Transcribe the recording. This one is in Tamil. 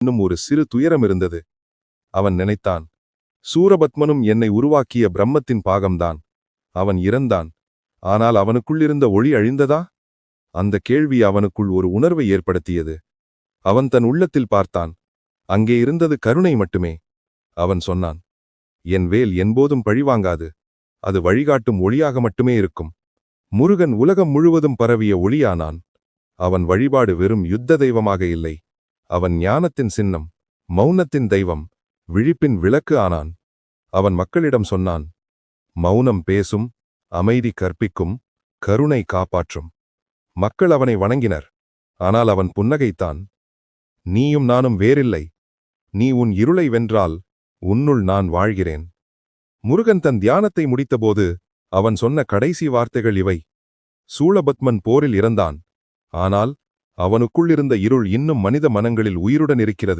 இன்னும் ஒரு சிறு துயரம் இருந்தது. அவன் நினைத்தான், சூரபத்மனும் என்னை உருவாக்கிய பிரம்மத்தின் பாகம்தான். அவன் இறந்தான். ஆனால் அவனுக்குள்ளிருந்த ஒளி அழிந்ததா? அந்த கேள்வி அவனுக்குள் ஒரு உணர்வை ஏற்படுத்தியது. அவன் தன் உள்ளத்தில் பார்த்தான். அங்கே இருந்தது கருணை மட்டுமே. அவன் சொன்னான், என் வேல் என்போதும் பழிவாங்காது. அது வழிகாட்டும் ஒளியாக மட்டுமே இருக்கும். முருகன் உலகம் முழுவதும் பரவிய ஒளியானான். அவன் வழிபாடு வெறும் யுத்த தெய்வமாக இல்லை. அவன் ஞானத்தின் சின்னம், மௌனத்தின் தெய்வம், விழிப்பின் விளக்கு ஆனான். அவன் மக்களிடம் சொன்னான், மௌனம் பேசும், அமைதி கற்பிக்கும், கருணை காப்பாற்றும். மக்கள் அவனை வணங்கினர். ஆனால் அவன் புன்னகைத்தான். நீயும் நானும் வேறில்லை. நீ உன் இருளை வென்றால் உன்னுள் நான் வாழ்கிறேன். முருகன் தன் தியானத்தை முடித்தபோது அவன் சொன்ன கடைசி வார்த்தைகள் இவை. சூரபத்மன் போரில் இறந்தான். ஆனால் அவனுக்குள்ளிருந்த இருள் இன்னும் மனித மனங்களில் உயிருடன் இருக்கிறது.